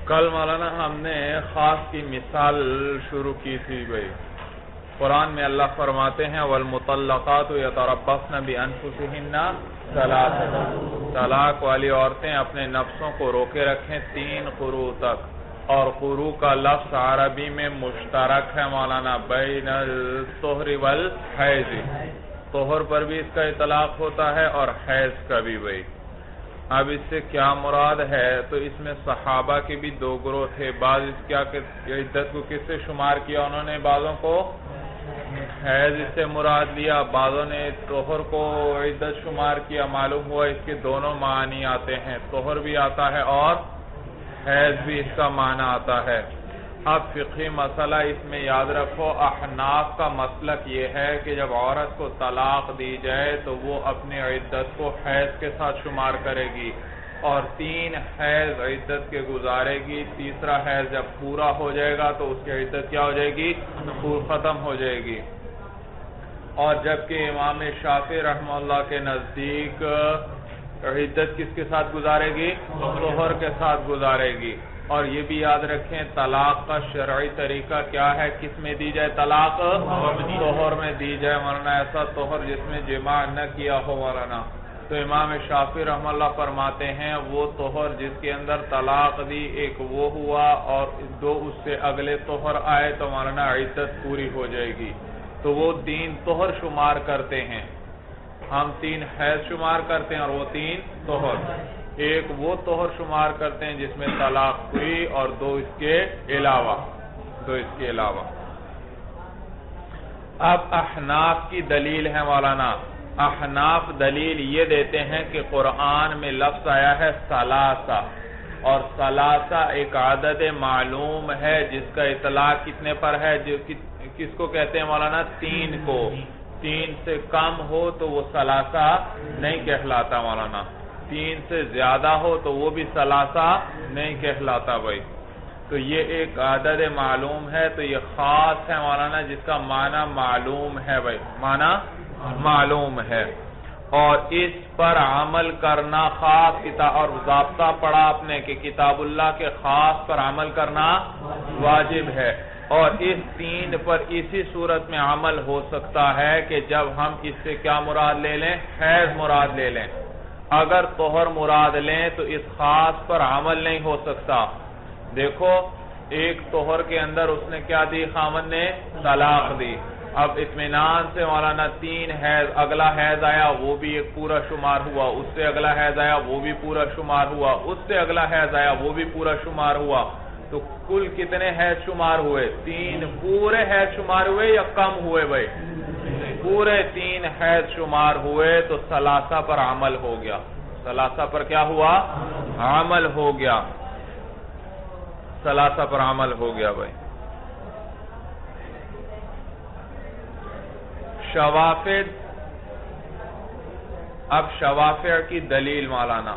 کل مولانا ہم نے خاص کی مثال شروع کی تھی بھائی. قرآن میں اللہ فرماتے ہیں والمطلقات یتربصن بانفسہن ثلاثا، طلاق والی عورتیں اپنے نفسوں کو روکے رکھیں 3 قروء تک. اور قروء کا لفظ عربی میں مشترک ہے مولانا بین الطہر والحیض. طہر پر بھی اس کا اطلاق ہوتا ہے اور حیض کا بھی بھائی. اب اس سے کیا مراد ہے؟ تو اس میں صحابہ کے بھی 2 گروہ تھے. بعض اس کیا کہ عدت کو کس سے شمار کیا انہوں نے؟ بعضوں کو حیض اس سے مراد لیا، بعضوں نے طہر کو عدت شمار کیا. معلوم ہوا اس کے دونوں معنی آتے ہیں، طہر بھی آتا ہے اور حیض بھی اس کا معنی آتا ہے. اب فقہی مسئلہ اس میں یاد رکھو، احناف کا مسلک یہ ہے کہ جب عورت کو طلاق دی جائے تو وہ اپنی عدت کو حیض کے ساتھ شمار کرے گی اور 3 حیض عدت کے گزارے گی. تیسرا حیض جب پورا ہو جائے گا تو اس کی عدت کیا ہو جائے گی؟ ختم ہو جائے گی. اور جبکہ امام شافعی رحمہ اللہ کے نزدیک عدت کس کے ساتھ گزارے گی؟ طہر کے ساتھ گزارے گی. اور یہ بھی یاد رکھیں طلاق کا شرعی طریقہ کیا ہے؟ کس میں دی جائے طلاق؟ طہر میں دی جائے مولانا. ایسا طہر جس میں جماع نہ کیا ہو مولانا. تو امام شافعی رحمہ اللہ فرماتے ہیں وہ طہر جس کے اندر طلاق دی، ایک وہ ہوا اور 2 اس سے اگلے طہر آئے تو مولانا عدت پوری ہو جائے گی. تو وہ 3 طہر شمار کرتے ہیں. ہم 3 حیض شمار کرتے ہیں اور وہ 3 طہر. ایک وہ طہر شمار کرتے ہیں جس میں طلاق ہوئی اور 2 اس کے علاوہ. اب احناف کی دلیل ہے مولانا. احناف دلیل یہ دیتے ہیں کہ قرآن میں لفظ آیا ہے ثلاثہ، اور ثلاثہ ایک عدد معلوم ہے جس کا اطلاق کتنے پر ہے؟ کس کو کہتے ہیں مولانا؟ 3 کو. 3 سے کم ہو تو وہ ثلاثہ نہیں کہلاتا مولانا. 3 سے زیادہ ہو تو وہ بھی ثلاثہ نہیں کہلاتا بھائی. تو یہ ایک عدد معلوم ہے، تو یہ خاص ہے مولانا جس کا معنی معلوم ہے بھائی، معنی معلوم ہے. اور اس پر عمل کرنا خاص کتاب اور ضابطہ پڑھا آپ نے کہ کتاب اللہ کے خاص پر عمل کرنا واجب ہے. اور اس 3 پر اسی صورت میں عمل ہو سکتا ہے کہ جب ہم اس سے کیا مراد لے لیں؟ حیض مراد لے لیں. اگر طہر مراد لیں تو اس خاص پر عمل نہیں ہو سکتا. دیکھو ایک طہر کے اندر اس نے کیا دی؟ خامن نے طلاق دی. اب اطمینان سے مولانا 3 حیض، اگلا حیض آیا وہ بھی ایک پورا شمار ہوا، اس سے اگلا حیض آیا وہ بھی پورا شمار ہوا، اس سے اگلا حیض آیا وہ بھی پورا شمار ہوا. تو کل کتنے حیض شمار ہوئے؟ 3 پورے حیض شمار ہوئے یا کم ہوئے بھائی؟ پورے 3 حیض شمار ہوئے. تو ثلاثہ پر عمل ہو گیا. ثلاثہ پر کیا ہوا؟ عمل ہو گیا. ثلاثہ پر عمل ہو گیا بھائی. شوافع، اب شوافع کی دلیل مولانا.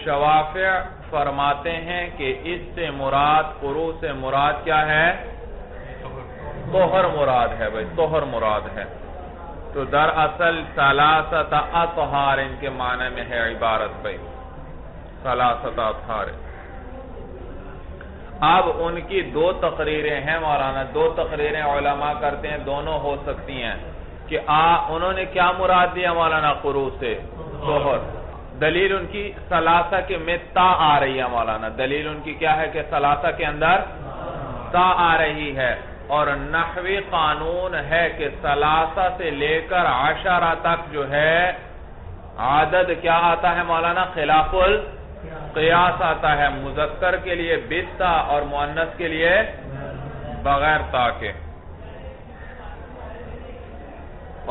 شوافع فرماتے ہیں کہ اس سے مراد، قروء سے مراد کیا ہے؟ طہر مراد ہے بھائی، طہر مراد ہے. تو دراصل ثلاثۃ اطہار ان کے معنی میں ہے عبارت بھائی، ثلاثۃ اطہار. اب ان کی 2 تقریریں ہیں مولانا. 2 تقریریں علماء کرتے ہیں، دونوں ہو سکتی ہیں کہ انہوں نے کیا مراد دیا مولانا قروء سے؟ طہر. دلیل ان کی ثلاثہ کے میں تا آ رہی ہے مولانا. دلیل ان کی کیا ہے کہ ثلاثہ کے اندر تا آ رہی ہے. اور نحوی قانون ہے کہ ثلاثہ سے لے کر 10 تک جو ہے عدد کیا آتا ہے مولانا؟ خلاف القیاس آتا ہے. مذکر کے لیے بالتا اور مؤنث کے لیے بغیر تا کے.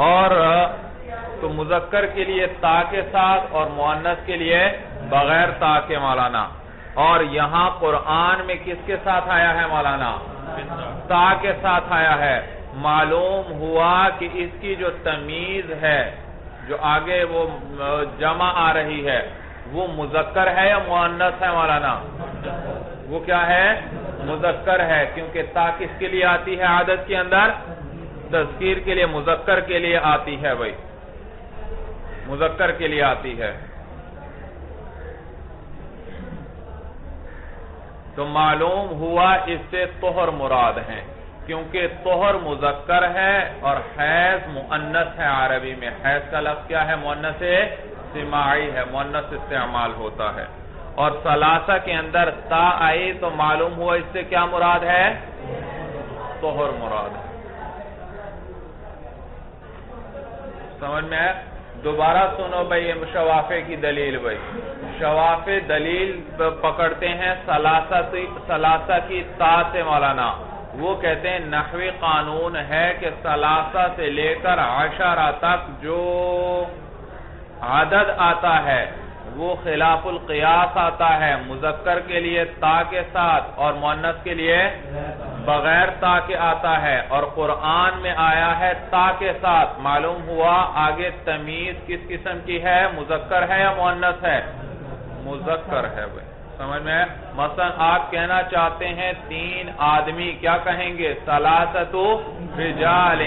اور تو مذکر کے لیے تا کے ساتھ اور مؤنث کے لیے بغیر تا کے مولانا. اور یہاں قرآن میں کس کے ساتھ آیا ہے مولانا؟ تا کے ساتھ آیا ہے. معلوم ہوا کہ اس کی جو تمیز ہے، جو آگے وہ جمع آ رہی ہے، وہ مذکر ہے یا مؤنث ہے مولانا؟ وہ کیا ہے؟ مذکر ہے. کیونکہ تا کس کے لیے آتی ہے عدد کے اندر؟ تذکیر کے لیے، مذکر کے لیے آتی ہے بھائی، مذکر کے لیے آتی ہے. تو معلوم ہوا اس سے طہر مراد ہیں، کیونکہ طہر مذکر ہے اور حیض مؤنث ہے۔ عربی میں حیض کا لفظ کیا ہے؟ مؤنث سماعی ہے، مؤنث استعمال ہوتا ہے۔ اور ثلاثہ کے اندر تا آئی تو معلوم ہوا اس سے کیا مراد ہے؟ طہر مراد ہے۔ سمجھ میں ہے؟ دوبارہ سنو بھئی یہ شوافع کی دلیل بھئی۔ شوافع دلیل پکڑتے ہیں ثلاثہ کی تا سے مولانا۔ وہ کہتے ہیں نحوی قانون ہے کہ ثلاثہ سے لے کر 10 تک جو عدد آتا ہے وہ خلاف القیاس آتا ہے، مذکر کے لیے تا کے ساتھ اور مؤنث کے لیے بغیر تا کے آتا ہے، اور قرآن میں آیا ہے تا کے ساتھ۔ معلوم ہوا آگے تمیز کس قسم کی ہے؟ مذکر ہے یا مؤنث ہے؟ مذکر ہے بھائی، سمجھ میں ہے؟ مثلا آپ کہنا چاہتے ہیں 3 آدمی، کیا کہیں گے؟ ثلاثۃ رجال،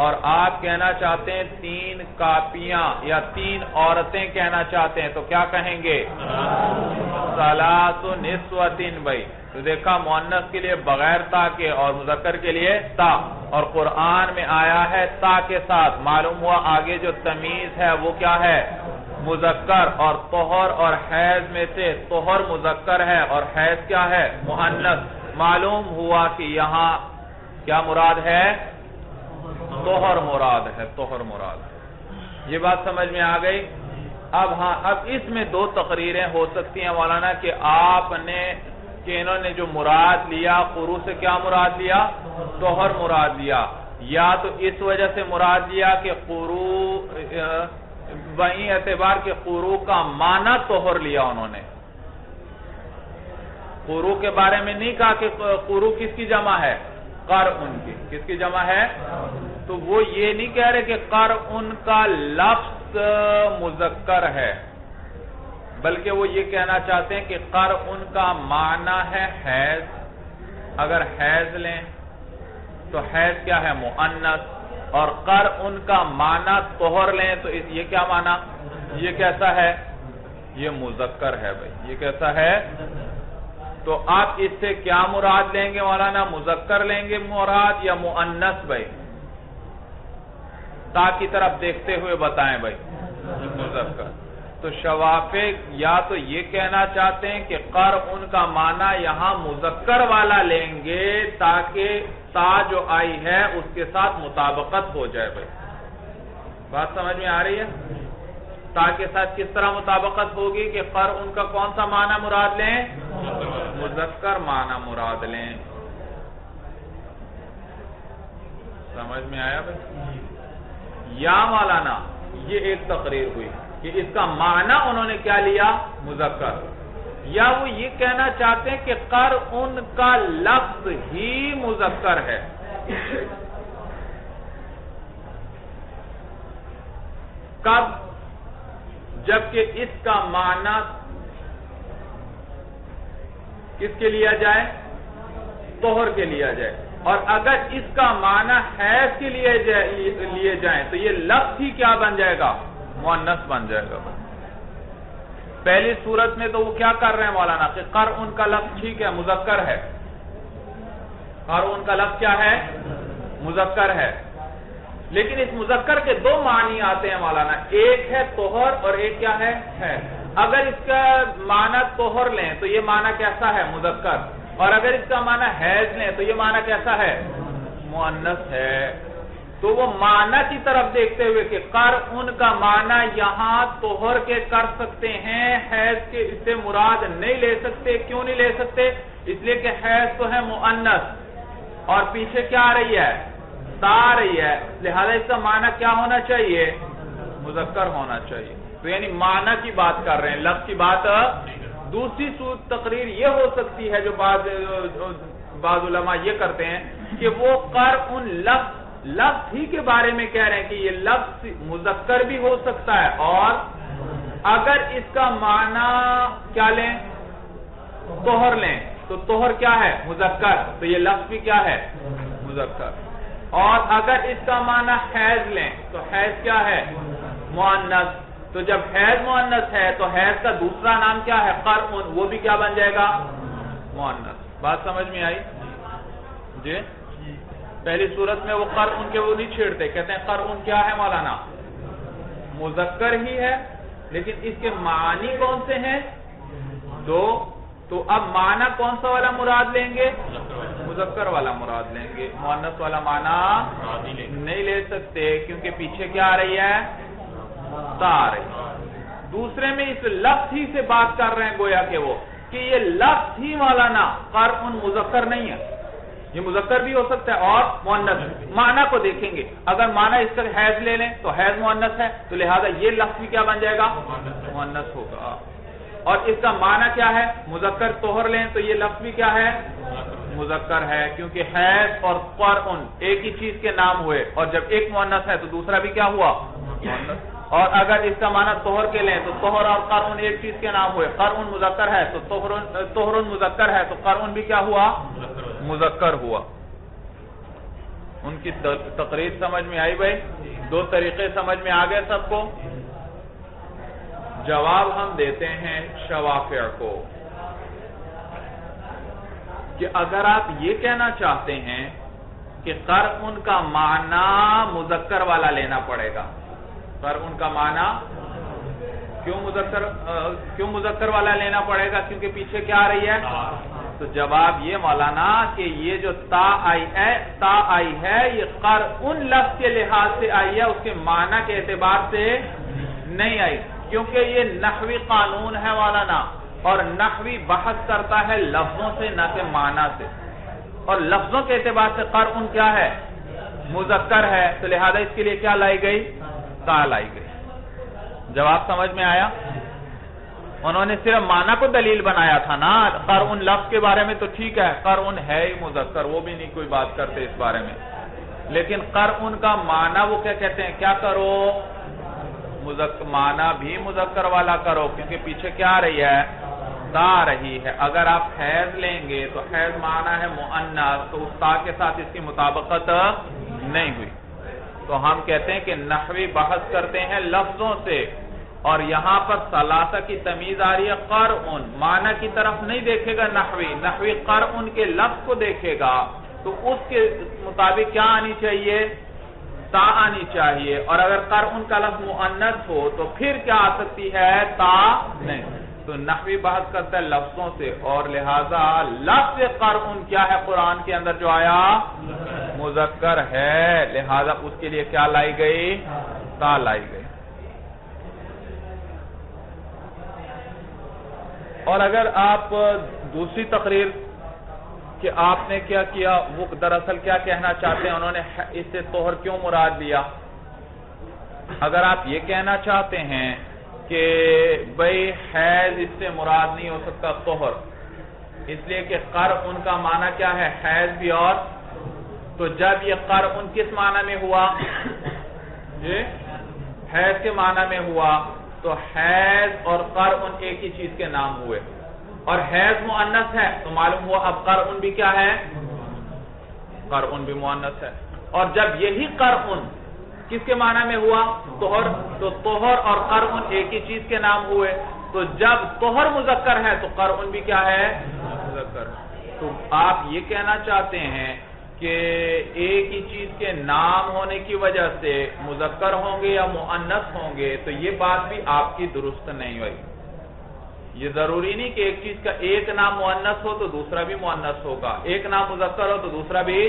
اور آپ کہنا چاہتے ہیں 3 کاپیاں یا 3 عورتیں کہنا چاہتے ہیں تو کیا کہیں گے؟ ثلاث نسوۃ بھائی۔ تو دیکھا مؤنث کے لیے بغیر تا کے اور مذکر کے لیے تا، اور قرآن میں آیا ہے تا کے ساتھ۔ معلوم ہوا آگے جو تمیز ہے وہ کیا ہے؟ مذکر، اور طہر اور حیض میں سے طہر مذکر ہے اور حیض کیا ہے؟ مؤنث۔ معلوم ہوا کہ یہاں کیا مراد ہے؟ طہر مراد ہے، طہر مراد ہے۔ یہ بات سمجھ میں آ گئی؟ اب اس میں 2 تقریریں ہو سکتی ہیں مولانا کہ انہوں نے جو مراد لیا قروء سے کیا مراد لیا؟ طہر مراد لیا، یا تو اس وجہ سے مراد لیا کہ قروء وہیں اعتبار کہ قروء کا معنی طہر لیا انہوں نے۔ قروء کے بارے میں نہیں کہا کہ قروء کس کی جمع ہے؟ قرء کی۔ کس کی جمع ہے؟ تو وہ یہ نہیں کہہ رہے کہ قرء کا لفظ مذکر ہے، بلکہ وہ یہ کہنا چاہتے ہیں کہ قرء کا معنی ہے حیض۔ اگر حیض لیں تو حیض کیا ہے؟ مؤنث، اور قرء کا معنی طہر لیں تو یہ کیا معنی؟ یہ کیسا ہے؟ یہ مذکر ہے بھائی، یہ کیسا ہے؟ تو آپ اس سے کیا مراد لیں گے مولانا؟ مذکر لیں گے مراد یا مؤنث بھائی؟ تا کی طرف دیکھتے ہوئے بتائیں بھائی۔ مذکر۔ تو شوافع یا تو یہ کہنا چاہتے ہیں کہ قرء کا معنی یہاں مذکر والا لیں گے تاکہ تا جو آئی ہے اس کے ساتھ مطابقت ہو جائے بھائی۔ بات سمجھ میں آ رہی ہے؟ تا کے ساتھ کس طرح مطابقت ہوگی کہ قرء کا کون سا معنی مراد لیں؟ مذکر معنی مراد لیں۔ سمجھ میں آیا بھائی؟ یا مولانا یہ ایک تقریر ہوئی کہ اس کا معنی انہوں نے کیا لیا؟ مذکر، یا وہ یہ کہنا چاہتے ہیں کہ قرء کا لفظ ہی مذکر ہے۔ کب؟ جبکہ اس کا معنی کس کے لیا جائے؟ طہر کے لیا جائے، اور اگر اس کا معنی حیض کے لیے جائیں تو یہ لفظ ہی کیا بن جائے گا؟ مؤنث بن جائے گا۔ پہلی صورت میں تو وہ کیا کر رہے ہیں مولانا کہ قرء کا لفظ ٹھیک ہے مذکر ہے، قرء کا لفظ کیا ہے؟ مذکر ہے، لیکن اس مذکر کے 2 معنی آتے ہیں مولانا، ایک ہے طہر اور ایک کیا ہے؟ اگر اس کا معنی طہر لیں تو یہ معنی کیسا ہے؟ مذکر، اور اگر اس کا معنی حیض لیں تو یہ معنی کیسا ہے؟ مؤنث ہے۔ تو وہ معنی کی طرف دیکھتے ہوئے کہ قرء کا معنی یہاں طہر کے کر سکتے ہیں، حیض کے اس سے مراد نہیں لے سکتے۔ کیوں نہیں لے سکتے؟ اس لیے کہ حیض تو ہے مؤنث اور پیچھے کیا آ رہی ہے؟ تا آ رہی ہے، لہذا اس کا معنی کیا ہونا چاہیے؟ مذکر ہونا چاہیے۔ تو یعنی معنی کی بات کر رہے ہیں، لفظ کی بات۔ دوسری صورت تقریر یہ ہو سکتی ہے جو بعض علماء یہ کرتے ہیں کہ وہ قرء لفظ ہی کے بارے میں کہہ رہے ہیں کہ یہ لفظ مذکر بھی ہو سکتا ہے، اور اگر اس کا معنی کیا لیں؟ طہر لیں تو طہر کیا ہے؟ مذکر، تو یہ لفظ بھی کیا ہے؟ مذکر۔ اور اگر اس کا معنی حیض لیں تو حیض کیا ہے؟ مؤنث، تو جب حیض مؤنث ہے تو حیض کا دوسرا نام کیا ہے؟ قرء، وہ بھی کیا بن جائے گا؟ مؤنث. بات سمجھ میں آئی؟ جی پہلی صورت میں وہ قرء کے وہ نہیں چھیڑتے, کہتے ہیں قرء کیا ہے مولانا؟ مذکر ہی ہے, لیکن اس کے معنی کون سے ہیں؟ دو. تو اب معنی کون سا والا مراد لیں گے؟ مذکر والا مراد لیں گے. مؤنث والا معنی نہیں لے سکتے کیونکہ پیچھے کیا آ رہی ہے؟ تا آ رہی ہے. دوسرے میں اس لفظ ہی سے بات کر رہے ہیں گویا کہ وہ کہ یہ لفظ ہی مولانا قرء مذکر نہیں ہے, یہ مذکر بھی ہو سکتا ہے اور مؤنث. معنی کو دیکھیں گے, اگر معنی اس کا حیض لے لیں تو حیض مؤنث ہے, تو لہذا یہ لفظ بھی کیا بن جائے گا؟ مؤنث ہوگا. اور اس کا معنی کیا ہے؟ مذکر طہر لیں تو یہ لفظ بھی کیا ہے؟ مذکر ہے, کیونکہ حیض اور قرء ایک ہی چیز کے نام ہوئے, اور جب ایک مؤنث ہے تو دوسرا بھی کیا ہوا؟ مؤنث. اور اگر اس کا معنی طہر کے لیں تو طہر اور قرء ایک چیز کے نام ہوئے, قرء مذکر ہے تو طہر مذکر ہے تو قرء بھی کیا ہوا؟ مذکر ہوا. ان کی تقریر سمجھ میں آئی بھائی؟ دو طریقے سمجھ میں آ گئے سب کو. جواب ہم دیتے ہیں شوافع کو کہ اگر آپ یہ کہنا چاہتے ہیں کہ قرء کا معنی مذکر والا لینا پڑے گا, قرء کا معنی کیوں مذکر والا لینا پڑے گا؟ کیونکہ پیچھے کیا آ رہی ہے؟ تو جواب یہ مولانا کہ یہ جو تا آئی ہے یہ قرء لفظ کے لحاظ سے آئی ہے, اس کے معنی کے اعتبار سے نہیں آئی, کیونکہ یہ نحوی قانون ہے مولانا, اور نحوی بحث کرتا ہے لفظوں سے نہ کہ معنی سے, اور لفظوں کے اعتبار سے قرء کیا ہے؟ مذکر ہے, تو لہذا اس کے لیے کیا لائی گئی؟ تا لائی گئی. جواب سمجھ میں آیا؟ انہوں نے صرف معنی کو دلیل بنایا تھا نا, قرء لفظ کے بارے میں تو ٹھیک ہے, قرء ہے ہی مذکر, وہ بھی نہیں کوئی بات کرتے اس بارے میں, لیکن قرء کا معنی وہ کیا کہتے ہیں؟ کیا کرو؟ معنی بھی مذکر والا کرو, کیونکہ پیچھے کیا آ رہی ہے؟ تا آ رہی ہے. اگر آپ حیض لیں گے تو حیض معنی ہے مؤنث, تو اس تا کے ساتھ اس کی مطابقت نہیں ہوئی. تو ہم کہتے ہیں کہ نحوی بحث کرتے ہیں لفظوں سے, اور یہاں پر ثلاثہ کی تمیز آ رہی ہے قرء, معنی کی طرف نہیں دیکھے گا نحوی قرء کے لفظ کو دیکھے گا, تو اس کے مطابق کیا آنی چاہیے؟ تا آنی چاہیے. اور اگر قرء کا لفظ مؤنث ہو تو پھر کیا آ سکتی ہے؟ تا نہیں. تو نحوی بحث کرتا ہے لفظوں سے, اور لہذا لفظ قرء کیا ہے قرآن کے اندر جو آیا؟ مذکر ہے, لہذا اس کے لیے کیا لائی گئی؟ تا لائی گئی. اور اگر آپ دوسری تقریر کہ آپ نے کیا کیا, وہ دراصل کیا کہنا چاہتے ہیں, انہوں نے اس سے طہر کیوں مراد لیا. اگر آپ یہ کہنا چاہتے ہیں کہ بھئی حیض اس سے مراد نہیں ہو سکتا طہر, اس لیے کہ قرء کا معنی کیا ہے؟ حیض بھی, اور تو جب یہ قرء کس معنی میں ہوا؟ جی حیض کے معنی میں ہوا, تو حیض اور قرء ایک ہی چیز کے نام ہوئے, اور حیض مؤنث ہے تو معلوم ہوا اب قرء بھی کیا ہے؟ قرء بھی مؤنث ہے. اور جب یہی قرء کس کے معنی میں ہوا؟ طہر, تو طہر اور قرء ایک ہی چیز کے نام ہوئے, تو جب طہر مذکر ہے تو قرء بھی کیا ہے؟ مذکر. تو آپ یہ کہنا چاہتے ہیں کہ ایک ہی چیز کے نام ہونے کی وجہ سے مذکر ہوں گے یا مؤنث ہوں گے, تو یہ بات بھی آپ کی درست نہیں ہوئی. یہ ضروری نہیں کہ ایک چیز کا ایک نام مؤنث ہو تو دوسرا بھی مؤنث ہوگا, ایک نام مذکر ہو تو دوسرا بھی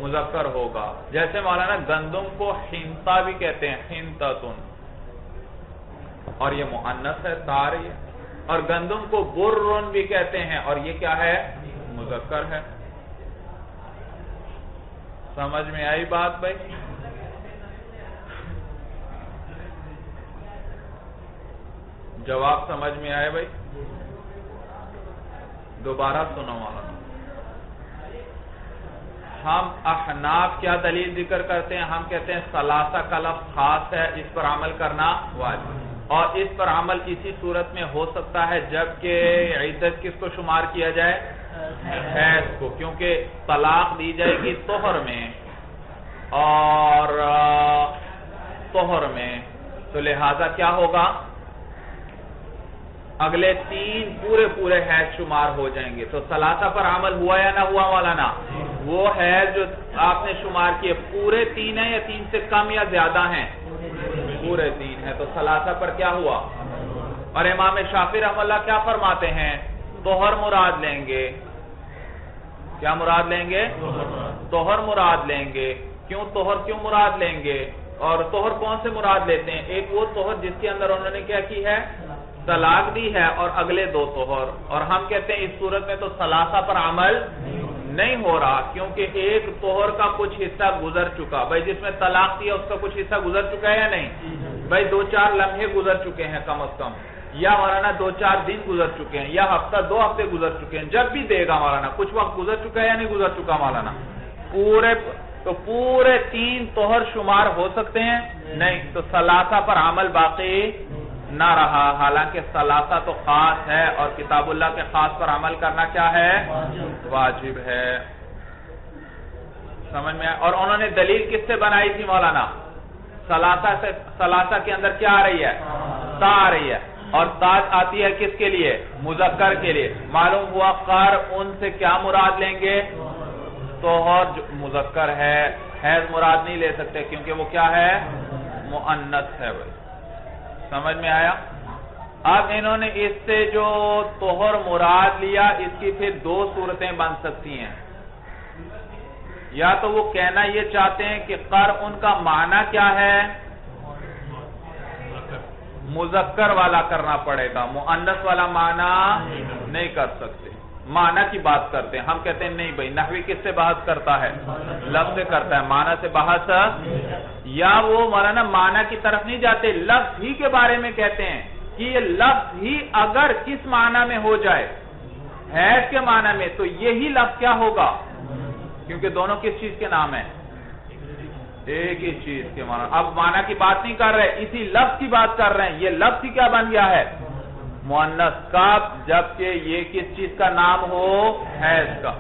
مذکر ہوگا. جیسے مولانا گندم کو حنطہ بھی کہتے ہیں, حنطۃن, اور یہ مؤنث ہے, تا رہی ہے. اور گندم کو برٌ بھی کہتے ہیں, اور یہ کیا ہے؟ مذکر ہے. سمجھ میں آئی بات بھائی؟ جواب سمجھ میں آئے بھائی؟ دوبارہ سنو مولانا. ہم احناف کیا دلیل ذکر کرتے ہیں؟ ہم کہتے ہیں ثلاثہ کا لفظ خاص ہے, اس پر عمل کرنا واجب, اور اس پر عمل اسی صورت میں ہو سکتا ہے جبکہ عدت کس کو شمار کیا جائے؟ حیض کو, کیونکہ طلاق دی جائے گی طہر میں اور طہر میں, تو لہذا کیا ہوگا؟ اگلے 3 پورے حیض شمار ہو جائیں گے. تو ثلاثہ پر عمل ہوا یا نہ ہوا مولانا؟ وہ حیض جو آپ نے شمار کیے پورے 3 ہیں یا 3 سے کم یا زیادہ ہیں؟ پورے 3 ہیں. تو ثلاثہ پر کیا ہوا؟ اور امام شافعی رحمہ اللہ کیا فرماتے ہیں؟ طہر مراد لیں گے. کیا مراد لیں گے؟ طہر مراد لیں گے. کیوں طہر کیوں مراد لیں گے؟ اور طہر کون سے مراد لیتے ہیں؟ ایک وہ طہر جس کے اندر انہوں نے کیا کی ہے؟ طلاق دی ہے، اور اگلے 2 طہر. اور ہم کہتے ہیں اس صورت میں تو ثلاثہ پر عمل نہیں ہو رہا، کیونکہ ایک طہر کا کچھ حصہ گزر چکا. بھائی جس میں طلاق دیا اس کا کچھ حصہ گزر چکا ہے یا نہیں؟ بھائی 2-4 لمحے گزر چکے ہیں کم از کم، یا مولانا 2-4 دن گزر چکے ہیں، یا ہفتہ 2 ہفتے گزر چکے ہیں. جب بھی دے گا مولانا کچھ وقت گزر چکا ہے یا نہیں گزر چکا مولانا؟ پورے 3 طہر شمار ہو سکتے ہیں؟ نہیں. تو ثلاثہ پر عمل باقی نہ رہا، حالانکہ ثلاثہ تو خاص ہے اور کتاب اللہ کے خاص پر عمل کرنا کیا ہے؟ واجب ہے. سمجھ میں آیا؟ اور انہوں نے دلیل کس سے بنائی تھی مولانا؟ ثلاثہ کے اندر کیا آ رہی ہے؟ تا آ رہی ہے، اور تا آتی ہے کس کے لیے؟ مذکر کے لیے. معلوم ہوا قر ان سے کیا مراد لیں گے؟ طہر جو مذکر ہے، حیض مراد نہیں لے سکتے کیونکہ وہ کیا ہے؟ مؤنث ہے. بھائی سمجھ میں آیا؟ اب انہوں نے اس سے جو طہر مراد لیا، اس کی پھر 2 صورتیں بن سکتی ہیں. یا تو وہ کہنا یہ چاہتے ہیں کہ قر ان کا معنی کیا ہے؟ مذکر والا کرنا پڑے گا، مؤنث والا معنی نہیں کر سکتے. معنی کی بات کرتے ہیں. ہم کہتے ہیں نہیں بھائی، نحوی کس سے بحث کرتا ہے؟ لفظ سے کرتا ہے. معنی سے بحث، یا وہ مولانا معنی کی طرف نہیں جاتے، لفظ ہی کے بارے میں کہتے ہیں کہ یہ لفظ ہی اگر کس معنی میں ہو جائے، حیض کے معنی میں، تو یہی لفظ کیا ہوگا؟ کیونکہ دونوں کس چیز کے نام ہیں؟ ایک ہی چیز کے معنی. اب معنی کی بات نہیں کر رہے، اسی لفظ کی بات کر رہے ہیں. یہ لفظ ہی کیا بن گیا ہے؟ مؤنث کا، جبکہ یہ کس چیز کا نام ہو؟ حیض کا.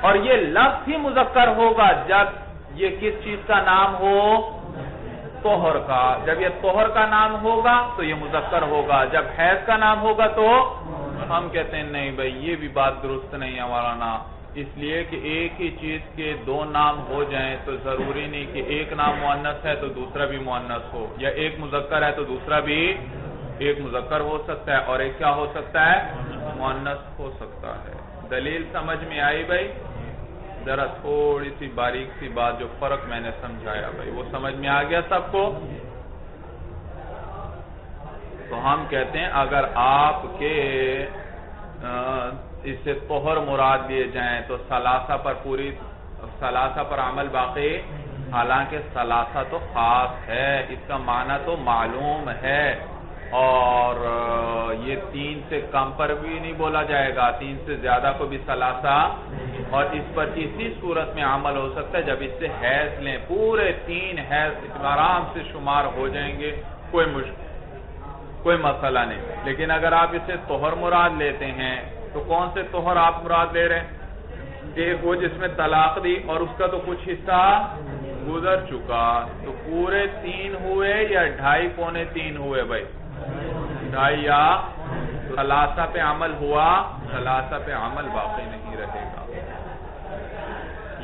اور یہ لفظ ہی مذکر ہوگا جب یہ کس چیز کا نام ہو؟ طہر کا. جب یہ طہر کا نام ہوگا تو یہ مذکر ہوگا، جب حیض کا نام ہوگا تو ہم کہتے ہیں نہیں بھائی یہ بھی بات درست نہیں ہے مولانا. اس لیے کہ ایک ہی چیز کے 2 نام ہو جائیں تو ضروری نہیں کہ ایک نام مؤنث ہے تو دوسرا بھی مؤنث ہو، یا ایک مذکر ہے تو دوسرا بھی ایک مذکر ہو سکتا ہے اور ایک کیا ہو سکتا ہے؟ مؤنث ہو سکتا ہے. دلیل سمجھ میں آئی بھائی؟ ذرا تھوڑی سی باریک سی بات جو فرق میں نے سمجھایا بھائی وہ سمجھ میں آ گیا سب کو؟ تو ہم کہتے ہیں اگر آپ کے اس سے طہر مراد دیے جائیں تو ثلاثہ پر عمل باقی، حالانکہ ثلاثہ تو خاص ہے، اس کا معنی تو معلوم ہے، اور یہ 3 سے کم پر بھی نہیں بولا جائے گا، 3 سے زیادہ کو بھی ثلاثہ، اور اس پر اسی صورت میں عمل ہو سکتا ہے جب اس سے حیض لیں. پورے 3 حیض آرام سے شمار ہو جائیں گے، کوئی مسئلہ نہیں. لیکن اگر آپ اس سے طہر مراد لیتے ہیں تو کون سے طہر آپ مراد لے رہے ہیں؟ ایک وہ جس میں طلاق دی اور اس کا تو کچھ حصہ گزر چکا، تو پورے 3 ہوئے یا 2.5 پونے 3 ہوئے بھائی؟ 2.5 یا ثلاثہ پہ عمل ہوا، ثلاثہ پہ عمل باقی نہیں رہے گا.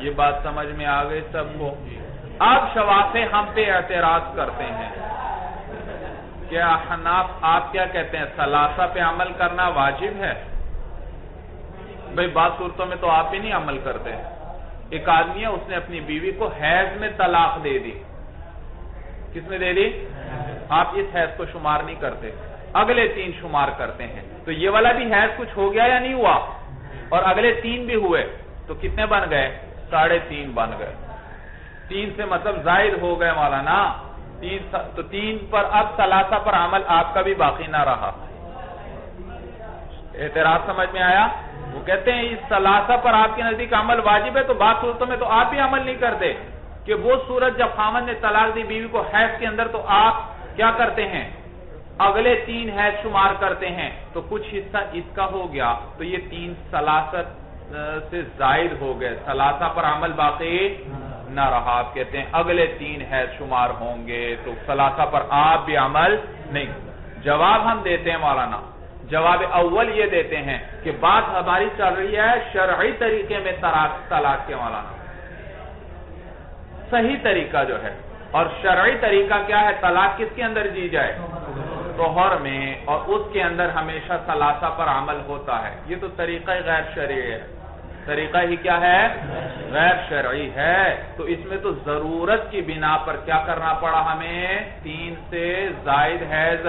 یہ بات سمجھ میں آ گئی سب کو؟ اب شوافع ہم پہ اعتراض کرتے ہیں کہ احناف آپ کیا کہتے ہیں؟ ثلاثہ پہ عمل کرنا واجب ہے؟ بھئی بعض صورتوں میں تو آپ بھی نہیں عمل کرتے. ایک آدمی ہے اس نے اپنی بیوی کو حیض میں طلاق دے دی. کس میں دے دی؟ آپ اس حیض کو شمار نہیں کرتے، اگلے 3 شمار کرتے ہیں. تو یہ والا بھی حیض کچھ ہو گیا یا نہیں ہوا؟ اور اگلے 3 بھی ہوئے تو کتنے بن گئے؟ 3.5 بن گئے. 3 سے مطلب زائد ہو گئے مولانا. 3 پر اب ثلاثہ پر عمل آپ کا بھی باقی نہ رہا. اعتراض سمجھ میں آیا؟ وہ کہتے ہیں اس ثلاثہ پر آپ کے نزدیک عمل واجب ہے، تو بعض صورتوں میں تو آپ بھی عمل نہیں کرتے کہ وہ صورت جب خاوند نے طلاق دی بیوی کو حیض کے اندر، تو آپ کیا کرتے ہیں؟ اگلے 3 حیض شمار کرتے ہیں. تو کچھ حصہ اس کا ہو گیا تو یہ 3 ثلاثہ سے زائد ہو گئے، ثلاثہ پر عمل باقی نہ رہا. آپ کہتے ہیں اگلے 3 حیض شمار ہوں گے تو ثلاثہ پر آپ بھی عمل نہیں. جواب ہم دیتے ہیں مولانا جواب اول یہ دیتے ہیں کہ بات ہماری چل رہی ہے شرعی طریقے میں طلاق کے مولانا، صحیح طریقہ جو ہے، اور شرعی طریقہ کیا ہے؟ طلاق کس کے اندر دی جائے؟ طہر میں، اور اس کے اندر ہمیشہ ثلاثہ پر عمل ہوتا ہے۔ یہ تو طریقہ غیر شرعی ہے، طریقہ ہی کیا ہے؟ غیر شرعی ہے۔ تو اس میں تو ضرورت کی بنا پر کیا کرنا پڑا ہمیں؟ 3 سے زائد حیض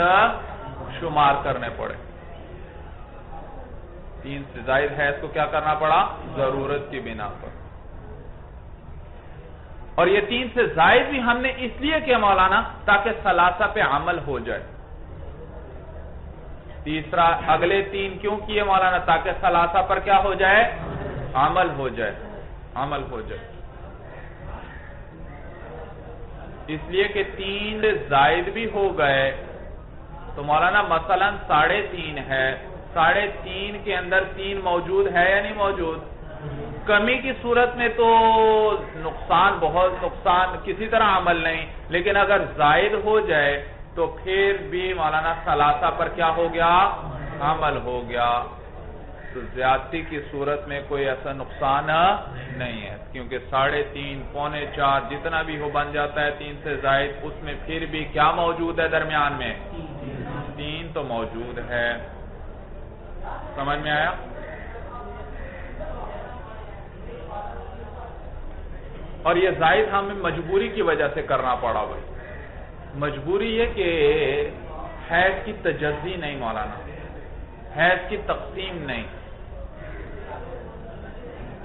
شمار کرنے پڑے۔ 3 سے زائد حیض کو کیا کرنا پڑا؟ ضرورت کی بنا پر۔ اور یہ 3 سے زائد بھی ہم نے اس لیے کیا مولانا تاکہ ثلاثہ پہ عمل ہو جائے۔ تیسرا اگلے 3 کیوں کیے مولانا؟ تاکہ ثلاثہ پر کیا ہو جائے؟ عمل ہو جائے، عمل ہو جائے۔ اس لیے کہ 3 سے زائد بھی ہو گئے تو مولانا مثلا 3.5 ہے، 3.5 کے اندر 3 موجود ہے یا نہیں موجود؟ کمی کی صورت میں تو نقصان، بہت نقصان، کسی طرح عمل نہیں، لیکن اگر زائد ہو جائے تو پھر بھی مولانا ثلاثہ پر کیا ہو گیا؟ عمل ہو گیا۔ تو زیادتی کی صورت میں کوئی ایسا نقصان نہیں ہے، کیونکہ 3.5، 3.25 جتنا بھی ہو بن جاتا ہے 3 سے زائد، اس میں پھر بھی کیا موجود ہے درمیان میں؟ 3 تو موجود ہے۔ سمجھ میں آیا؟ اور یہ زائد ہمیں مجبوری کی وجہ سے کرنا پڑا بھائی۔ مجبوری یہ کہ حیض کی تجزی نہیں مولانا، حیض کی تقسیم نہیں۔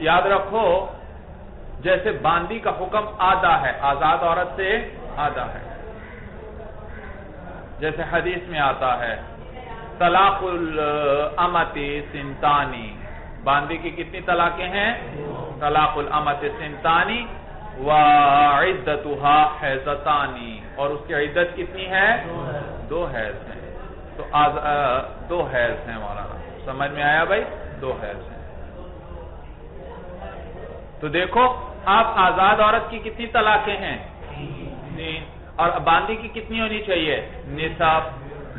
یاد رکھو جیسے باندی کا حکم آدھا ہے، آزاد عورت سے آدھا ہے، جیسے حدیث میں آتا ہے طلاق الامۃ سنتانی، باندی کی کتنی طلاقیں ہیں؟ طلاق الامۃ سنتانی وعدتها حیضتانی، اور اس کی عدت کتنی ہے؟ 2 حیض ہیں۔ تو 2 حیض ہیں مولانا، سمجھ میں آیا بھائی؟ 2 حیض ہیں۔ تو دیکھو آپ آزاد عورت کی کتنی طلاقیں ہیں؟ 3۔ اور باندی کی کتنی ہونی چاہیے؟ نصف،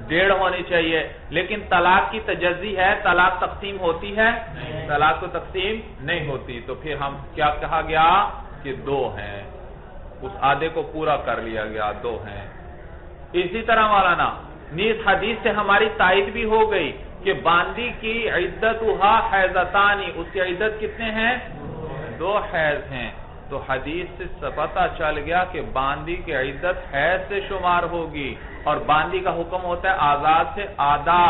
1.5 ہونی چاہیے۔ لیکن طلاق کی تجزی ہے، طلاق تقسیم ہوتی ہے؟ طلاق تو تقسیم نہیں ہوتی، تو پھر ہم کیا کہا گیا کہ 2 ہیں، اس آدھے کو پورا کر لیا گیا، 2 ہیں۔ اسی طرح مولانا نیز حدیث سے ہماری تائید بھی ہو گئی کہ باندی کی عدتها حیضتانی، اس کی عدت کتنے ہیں؟ 2 حیض ہیں۔ تو حدیث سے پتہ چل گیا کہ باندی کی عدت حیض سے شمار ہوگی، اور باندی کا حکم ہوتا ہے آزاد سے آدھا۔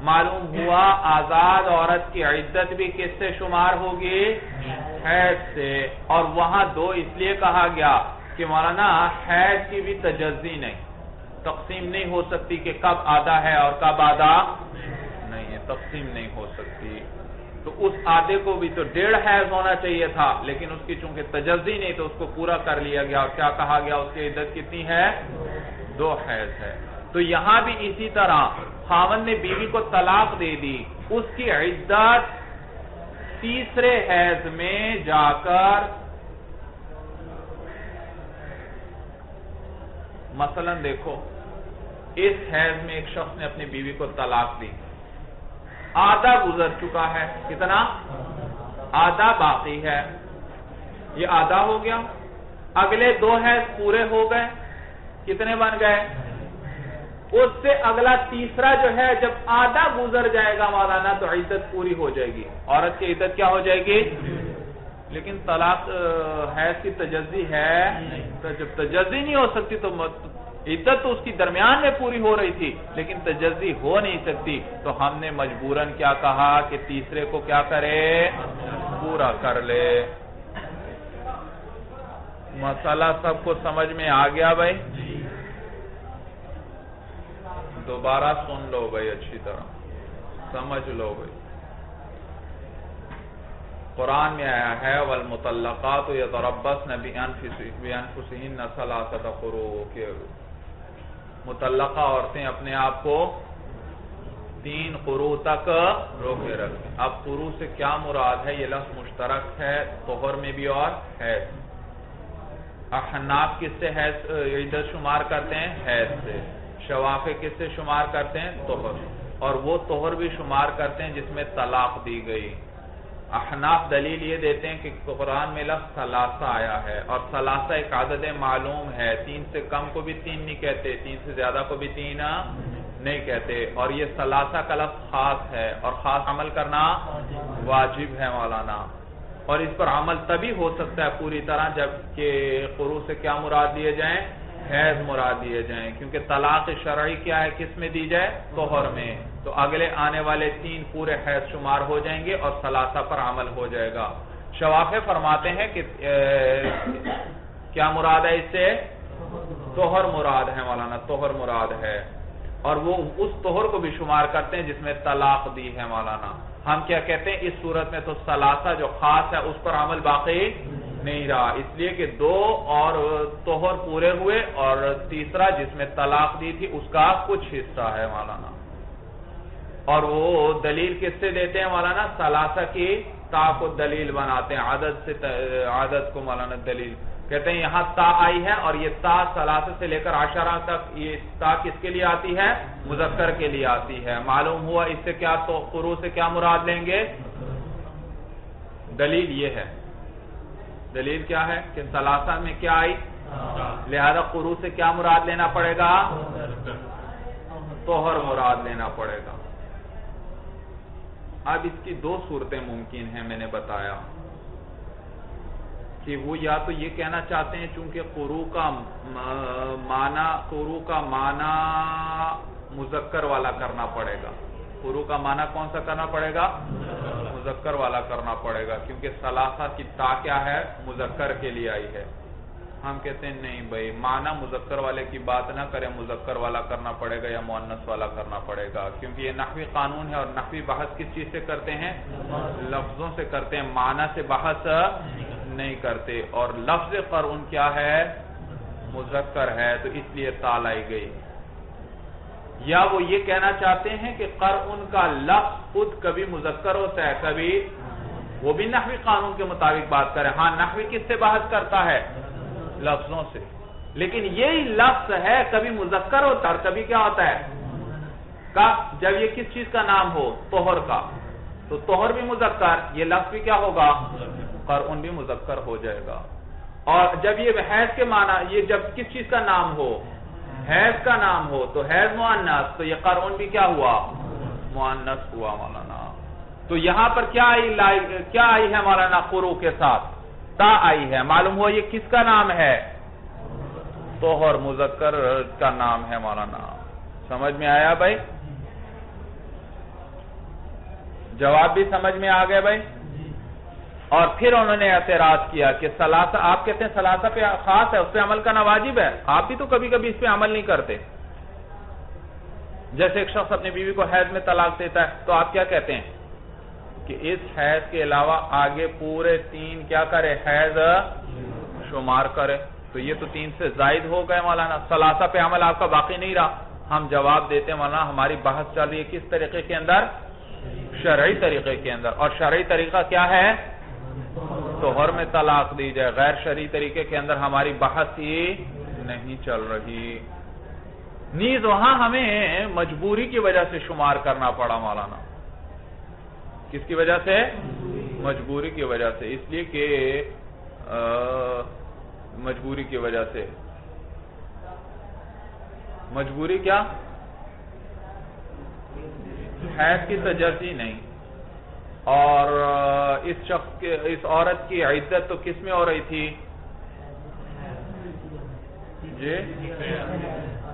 معلوم ہوا آزاد عورت کی عدت بھی کس سے شمار ہوگی؟ حیض سے۔ اور وہاں 2 اس لیے کہا گیا کہ مولانا حیض کی بھی تجزی نہیں، تقسیم نہیں ہو سکتی کہ کب آدھا ہے اور کب آدھا نہیں ہے، تقسیم نہیں ہو سکتی۔ تو اس آدھے کو بھی تو 1.5 حیض ہونا چاہیے تھا، لیکن اس کی چونکہ تجزی نہیں تو اس کو پورا کر لیا گیا، اور کیا کہا گیا؟ اس کی عدت کتنی ہے؟ 2 حیض ہے۔ تو یہاں بھی اسی طرح خاوند نے بیوی کو طلاق دے دی، اس کی عدت تیسرے حیض میں جا کر مثلا دیکھو اس حیض میں ایک شخص نے اپنی بیوی کو طلاق دی، آدھا گزر چکا ہے، کتنا؟ آدھا باقی ہے، یہ آدھا ہو گیا۔ اگلے 2 حیض پورے ہو گئے، کتنے بن گئے؟ اس سے اگلا تیسرا جو ہے جب آدھا گزر جائے گا مولانا تو عدت پوری ہو جائے گی، عورت کی عدت کیا ہو جائے گی؟ لیکن طلاق حیض کی تجزی ہے، تو جب تجزی نہیں ہو سکتی تو عدت تو اس کی درمیان میں پوری ہو رہی تھی، لیکن تجزی ہو نہیں سکتی، تو ہم نے مجبوراً کیا کہا کہ تیسرے کو کیا کرے؟ پورا کر لے۔ مسئلہ سب کو سمجھ میں آ گیا بھائی؟ دوبارہ سن لو بھائی، اچھی طرح سمجھ لو بھائی۔ قرآن میں آیا ہے والمطلقات یتربصن بانفسہن ثلاثۃ قروء، کہ مطلقہ عورتیں اپنے آپ کو 3 قروء تک روکے رکھیں۔ اب قروء سے کیا مراد ہے؟ یہ لفظ مشترک ہے طہر میں بھی اور حیض۔ احناف کس سے حیض عدت شمار کرتے ہیں؟ حیض سے۔ شوافع کس سے شمار کرتے ہیں؟ طہر۔ اور وہ طہر بھی شمار کرتے ہیں جس میں طلاق دی گئی۔ احناف دلیل یہ دیتے ہیں کہ قرآن میں لفظ ثلاثہ آیا ہے، اور ثلاثہ ایک عدد معلوم ہے، 3 سے کم کو بھی 3 نہیں کہتے، 3 سے زیادہ کو بھی 3 نہیں کہتے، اور یہ ثلاثہ کا لفظ خاص ہے، اور خاص عمل کرنا واجب ہے مولانا، اور اس پر عمل تبھی ہو سکتا ہے پوری طرح جب کہ قروء سے کیا مراد لیے جائیں؟ حیض مراد لیے جائیں، کیونکہ طلاق شرعی کیا ہے، کس میں دی جائے؟ طہر میں، تو اگلے آنے والے 3 پورے حیض شمار ہو جائیں گے اور ثلاثہ پر عمل ہو جائے گا۔ شوافع فرماتے ہیں کہ کیا مراد ہے اس سے؟ طہر مراد ہے مولانا، طہر مراد ہے، اور وہ اس طہر کو بھی شمار کرتے ہیں جس میں طلاق دی ہے مولانا۔ ہم کیا کہتے ہیں اس صورت میں تو ثلاثہ جو خاص ہے اس پر عمل باقی نہیں رہا، اس لیے کہ 2 اور طہر پورے ہوئے، اور تیسرا جس میں طلاق دی تھی اس کا کچھ حصہ ہے مولانا۔ اور وہ دلیل کس سے دیتے ہیں مولانا؟ ثلاثہ کی تا کو دلیل بناتے ہیں، عدد کو مولانا دلیل کہتے ہیں۔ یہاں تا آئی ہے، اور یہ تا ثلاثہ سے لے کر 10 تک، یہ تا کس کے لیے آتی ہے؟ مذکر کے لیے آتی ہے۔ معلوم ہوا اس سے کیا، تو قروء سے کیا مراد لیں گے؟ دلیل یہ ہے، دلیل کیا ہے کہ ثلاثہ میں کیا آئی، لہذا قروء سے کیا مراد لینا پڑے گا؟ طہر مراد لینا پڑے گا۔ اب اس کی 2 صورتیں ممکن ہیں، میں نے بتایا کہ وہ یا تو یہ کہنا چاہتے ہیں چونکہ قروء کا معنی مذکر والا کرنا پڑے گا، قروء کا معنی کون سا کرنا پڑے گا؟ مذکر والا کرنا پڑے گا، کیونکہ ثلاثہ کی تا کیا ہے؟ مذکر کے لیے آئی ہے۔ ہم کہتے ہیں نہیں بھائی، معنی مذکر والے کی بات نہ کریں، مذکر والا کرنا پڑے گا یا مؤنث والا کرنا پڑے گا، کیونکہ یہ نحوی قانون ہے، اور نحوی بحث کس چیز سے کرتے ہیں؟ لفظوں سے کرتے ہیں، معنی سے بحث نہیں کرتے، اور لفظ قرآن کیا ہے؟ مذکر ہے، تو اس لیے تا لائی گئی۔ یا وہ یہ کہنا چاہتے ہیں کہ قرآن کا لفظ خود کبھی مذکر ہوتا ہے، کبھی، وہ بھی نحوی قانون کے مطابق بات کریں۔ ہاں، نحوی کس سے بحث کرتا ہے؟ لفظوں سے، لیکن یہی لفظ ہے کبھی مذکر ہوتا ہے اور کبھی کیا ہوتا ہے؟ جب یہ کس چیز کا نام ہو؟ طہر کا، تو طہر بھی مذکر، یہ لفظ بھی کیا ہوگا؟ قرآن بھی مذکر ہو جائے گا۔ اور جب یہ حیض کے معنی، یہ جب کس چیز کا نام ہو؟ حیض کا نام ہو، تو حیض مؤنث، تو یہ قرآن بھی کیا ہوا؟ مؤنث ہوا مولانا۔ تو یہاں پر کیا آئی ہے مولانا؟ قروء کے ساتھ تا آئی ہے، معلوم ہوا یہ کس کا نام ہے؟ طہر، مذکر کا نام ہے مولانا۔ سمجھ میں آیا بھائی؟ جواب بھی سمجھ میں آ گئے بھائی؟ اور پھر انہوں نے اعتراض کیا کہ ثلاثہ، آپ کہتے ہیں ثلاثہ پہ خاص ہے، اس پہ عمل کرنا واجب ہے، آپ بھی تو کبھی کبھی اس پہ عمل نہیں کرتے۔ جیسے ایک شخص اپنی بیوی کو حیض میں طلاق دیتا ہے، تو آپ کیا کہتے ہیں کہ اس حیض کے علاوہ آگے پورے 3 کیا کرے؟ حیض شمار کرے، تو یہ تو 3 سے زائد ہو گئے مولانا، ثلاثہ پہ عمل آپ کا باقی نہیں رہا۔ ہم جواب دیتے ہیں مولانا ہماری بحث چل رہی ہے کس طریقے کے اندر؟ شرعی طریقے کے اندر، اور شرعی طریقہ کیا ہے؟ طہر میں طلاق دی جائے، غیر شرعی طریقے کے اندر ہماری بحث ہی نہیں چل رہی۔ نیز وہاں ہمیں مجبوری کی وجہ سے شمار کرنا پڑا مولانا۔ کس کی وجہ سے؟ مجبوری کی وجہ سے، اس لیے کہ مجبوری کی وجہ سے، مجبوری کیا؟ حیض کی تجزی نہیں، اور اس شخص کے، اس عورت کی عدت تو کس میں ہو رہی تھی؟ جی،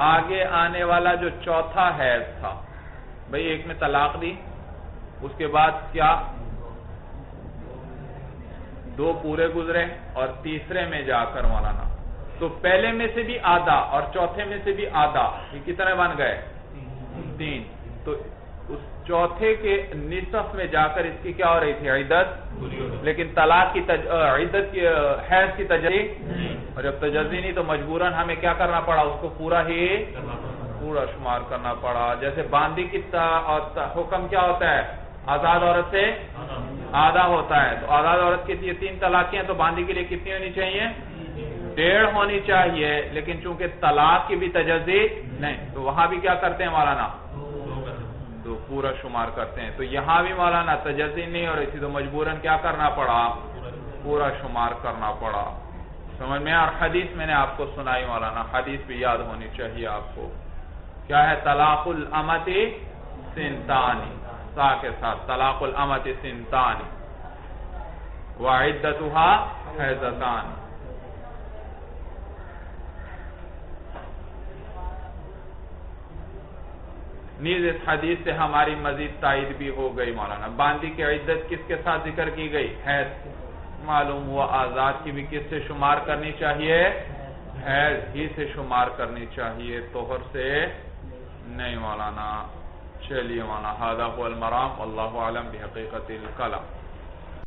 آگے آنے والا جو چوتھا حیض تھا بھئی، ایک میں طلاق دی، اس کے بعد کیا 2 پورے گزرے، اور تیسرے میں جا کر مولانا، تو پہلے میں سے بھی آدھا اور چوتھے میں سے بھی آدھا، یہ کتنے بن گئے؟ 3۔ تو اس چوتھے کے نصف میں جا کر اس کی کیا ہو رہی تھی؟ عدت، لیکن طلاق کی عدت کی، حیض کی تجزی، اور جب تجزی نہیں تو مجبوراً ہمیں کیا کرنا پڑا؟ اس کو پورا شمار کرنا پڑا۔ جیسے باندی کی حکم کیا ہوتا ہے؟ آزاد عورت سے آدھا ہوتا ہے، تو آزاد عورت کی 3 طلاقیں ہیں، تو باندی کے لیے کتنی ہونی چاہیے؟ 1.5 ہونی چاہیے، لیکن چونکہ طلاق کی بھی تجزی نہیں، تو وہاں بھی کیا کرتے ہیں مولانا؟ تو پورا شمار کرتے ہیں. تو یہاں بھی مولانا تجزی نہیں اور اسی تو مجبوراً کیا کرنا پڑا؟ پورا شمار کرنا پڑا. سمجھ میں؟ اور حدیث میں نے آپ کو سنائی مولانا، حدیث بھی یاد ہونی چاہیے آپ کو. کیا ہے؟ طلاق الامت سنتانی، سا کے ساتھ، طلاق الامت سنتانی وعدتها حیضتان. نیز اس حدیث سے ہماری مزید تائید بھی ہو گئی مولانا. باندی کی عدت کس کے ساتھ ذکر کی گئی؟ حیض. معلوم ہوا آزاد کی بھی کس سے شمار کرنی چاہیے؟ حیض ہی سے شمار کرنی چاہیے، طہر سے نہیں مولانا. چلیے مولانا، ھذا هو المرام، واللہ اعلم بحقیقت الکلام.